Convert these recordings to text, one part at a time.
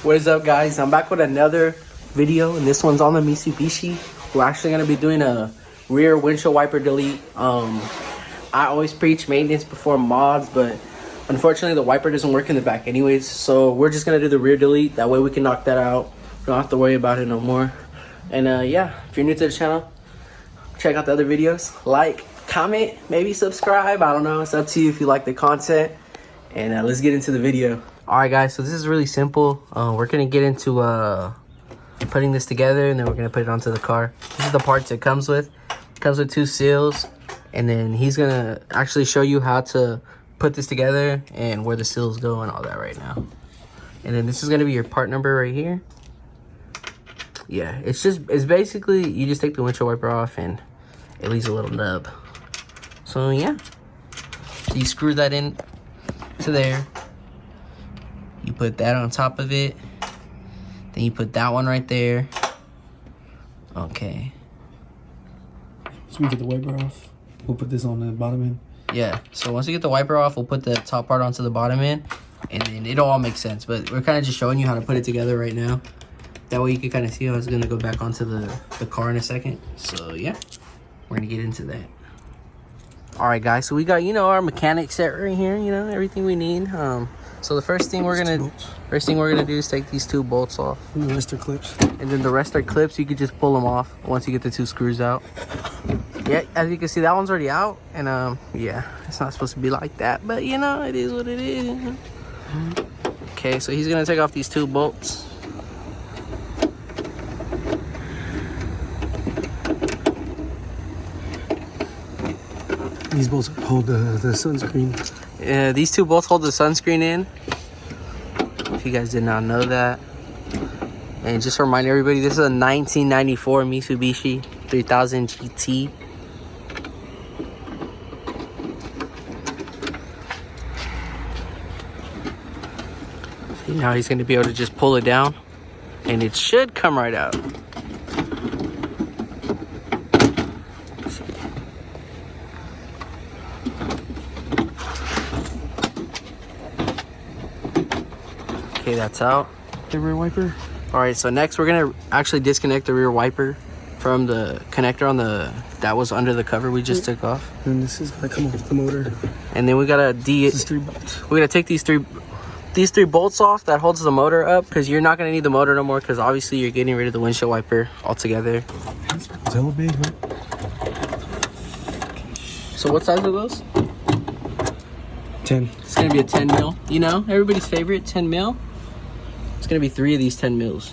What is up, guys? I'm back with another video, and this one's on the Mitsubishi. We're actually going to be doing a rear windshield wiper delete. I always preach maintenance before mods, but unfortunately the wiper doesn't work in the back anyways, so we're just going to do the rear delete. That way we can knock that out. We don't have to worry about it no more. And yeah, if you're new to the channel, check out the other videos. Like, comment, maybe subscribe. I don't know, it's up to you if you like the content. And let's get into the video. Alright guys, so this is really simple. We're gonna get into putting this together, and then we're gonna put it onto the car. This is the parts it comes with. It comes with 2 seals, and then he's gonna actually show you how to put this together and where the seals go and all that right now. And then this is gonna be your part number right here. Yeah, it's basically, you just take the windshield wiper off and it leaves a little nub. So yeah, so you screw that in to there. You put that on top of it. Then you put that one right there. Okay. So we get the wiper off. We'll put this on the bottom end. Yeah. So once we get the wiper off, we'll put the top part onto the bottom end, and then it'll all make sense. But we're kind of just showing you how to put it together right now. That way you can kind of see how it's gonna go back onto the car in a second. So yeah, we're gonna get into that. All right, guys. So we got, you know, our mechanic set right here. You know, everything we need. So the first thing we're gonna do is take these 2 bolts off. And the rest are clips. And then the rest are clips. You could just pull them off once you get the 2 screws out. Yeah, as you can see, that one's already out. And yeah, it's not supposed to be like that, but you know, it is what it is. Okay, so he's gonna take off these 2 bolts. These bolts hold the sunscreen. Yeah, these 2 bolts hold the sunscreen in, if you guys did not know that. And just to remind everybody, this is a 1994 Mitsubishi 3000 GT. See, now he's going to be able to just pull it down, and it should come right out. Okay, that's out. The rear wiper. All right, so next we're gonna actually disconnect the rear wiper from the connector on that was under the cover we just took off. And this is gonna come off the motor. And then we gotta This is 3 bolts. we gotta take these three bolts off that holds the motor up, because you're not gonna need the motor no more, because obviously you're getting rid of the windshield wiper altogether. It's hella big, huh? So what size are those? 10. It's gonna be a 10 mil. You know, everybody's favorite 10 mil. It's gonna be 3 of these 10 mils.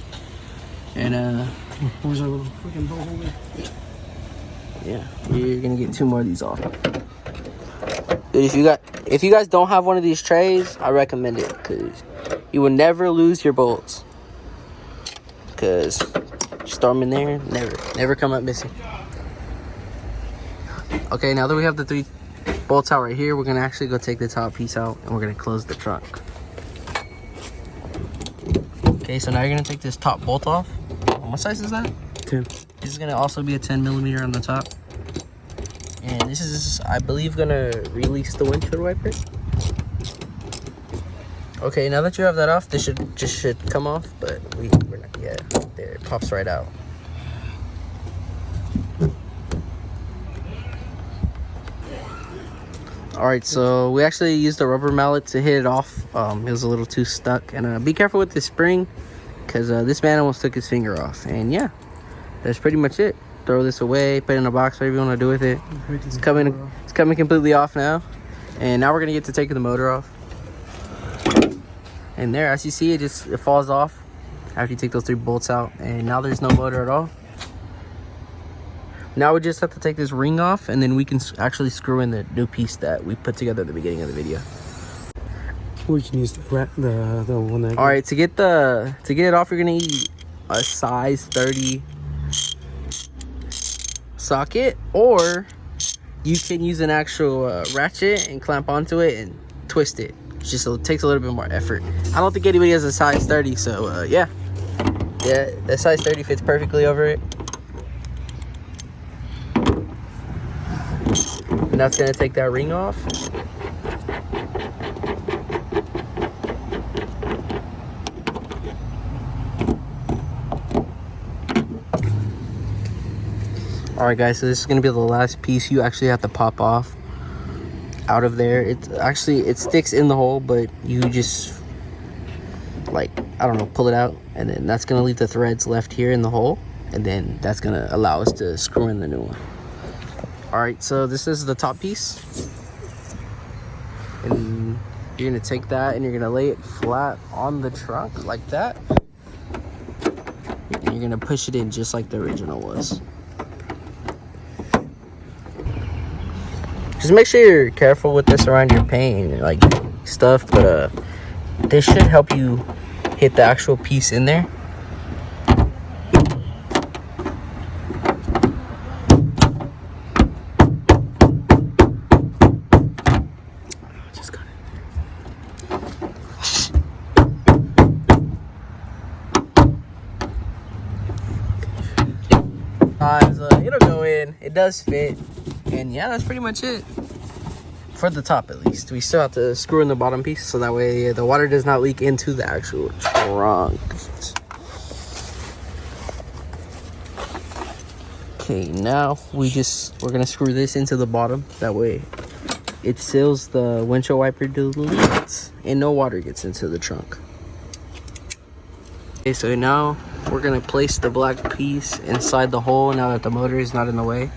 And Where's our little freaking bolt holder? yeah, you're gonna get 2 more of these off. Dude, if you guys don't have one of these trays, I recommend it, because you will never lose your bolts. Because just throw them in there, never come up missing. Okay, now that we have the 3 bolts out right here, we're gonna actually go take the top piece out, and we're gonna close the trunk. Okay, so now you're gonna take this top bolt off. What size is that? 10. This is gonna also be a 10 millimeter on the top. And this is, I believe, gonna release the windshield wiper. Okay, now that you have that off, this should come off, but we're not yet. There, it pops right out. All right, so we actually used a rubber mallet to hit it off. It was a little too stuck, and be careful with the spring, because this man almost took his finger off. And yeah, that's pretty much it. Throw this away, put it in a box, whatever you want to do with it. It's coming completely off now, and now we're gonna get to taking the motor off. And there, as you see, it falls off after you take those 3 bolts out, and now there's no motor at all. Now we just have to take this ring off, and then we can actually screw in the new piece that we put together at the beginning of the video. We can use the one that. All right, to get it off, you're gonna need a size 30 socket, or you can use an actual ratchet and clamp onto it and twist it. It takes a little bit more effort. I don't think anybody has a size 30, so yeah, that size 30 fits perfectly over it. And that's gonna take that ring off. Alright guys, so this is going to be the last piece you actually have to pop off out of there. It sticks in the hole, but you just, like, I don't know, pull it out, and then that's going to leave the threads left here in the hole, and then that's going to allow us to screw in the new one. Alright, so this is the top piece, and you're going to take that and you're going to lay it flat on the trunk like that, and you're going to push it in just like the original was. Just make sure you're careful with this around your paint and like stuff, but this should help you hit the actual piece in there. Just got it. It'll go in. It does fit. And yeah, that's pretty much it. For the top, at least. We still have to screw in the bottom piece, so that way the water does not leak into the actual trunk. Okay, now we're gonna screw this into the bottom. That way it seals the windshield wiper delete and no water gets into the trunk. Okay, so now we're gonna place the black piece inside the hole now that the motor is not in the way.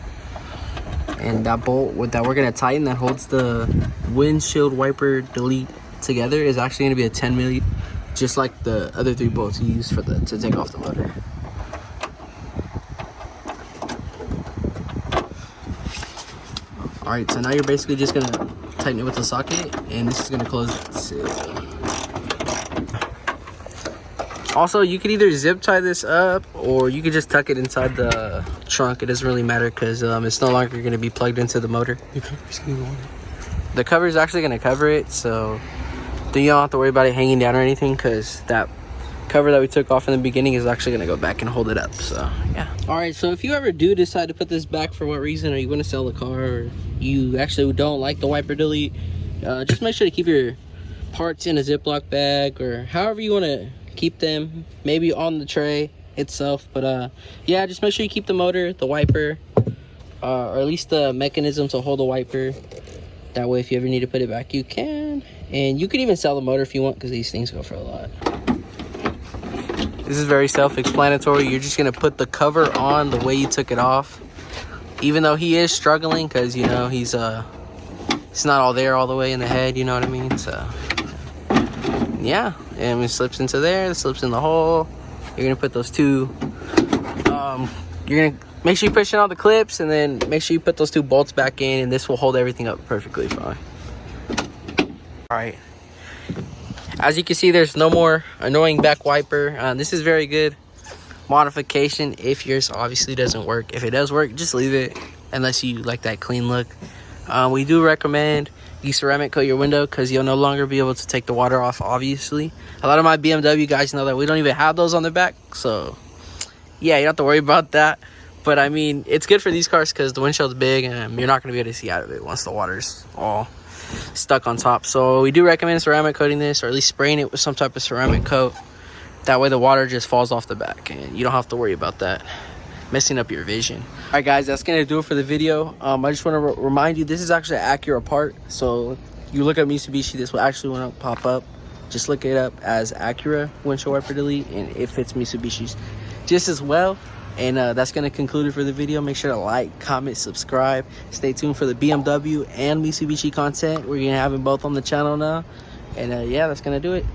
And that bolt that we're gonna tighten that holds the windshield wiper delete together is actually gonna be a 10 milli, just like the other 3 bolts you use for to take off the motor. All right, so now you're basically just gonna tighten it with the socket, and this is gonna close it. Also, you could either zip tie this up or you could just tuck it inside the trunk. It doesn't really matter because it's no longer going to be plugged into the motor. The cover is actually going to cover it, so then you don't have to worry about it hanging down or anything, because that cover that we took off in the beginning is actually going to go back and hold it up. So yeah. All right, so if you ever do decide to put this back for what reason, or you want to sell the car, or you actually don't like the wiper delete, just make sure to keep your parts in a Ziploc bag, or however you want to keep them, maybe on the tray itself. But yeah, just make sure you keep the motor, the wiper, or at least the mechanism to hold the wiper. That way if you ever need to put it back, you can. And you can even sell the motor if you want, because these things go for a lot. This is very self-explanatory. You're just gonna put the cover on the way you took it off, even though he is struggling, because you know he's not all there all the way in the head, you know what I mean? So yeah, and it slips into there, it slips in the hole. You're gonna put those two, you're gonna make sure you push in all the clips, and then make sure you put those 2 bolts back in, and this will hold everything up perfectly fine. All right, as you can see, there's no more annoying back wiper. This is very good modification if yours obviously doesn't work. If it does work, just leave it, unless you like that clean look. We do recommend you ceramic coat your window, because you'll no longer be able to take the water off, obviously. A lot of my BMW guys know that we don't even have those on the back, so yeah, you don't have to worry about that. But I mean, it's good for these cars because the windshield's big and you're not going to be able to see out of it once the water's all stuck on top. So we do recommend ceramic coating this, or at least spraying it with some type of ceramic coat. That way the water just falls off the back and you don't have to worry about that messing up your vision. All right guys, that's gonna do it for the video. I just want to remind you, this is actually an Acura part, so you look at Mitsubishi, this will actually want to pop up. Just look it up as Acura windshield wiper delete, and it fits Mitsubishi's just as well. And that's gonna conclude it for the video. Make sure to like, comment, subscribe. Stay tuned for the BMW and Mitsubishi content. We're gonna have them both on the channel now. And yeah, that's gonna do it.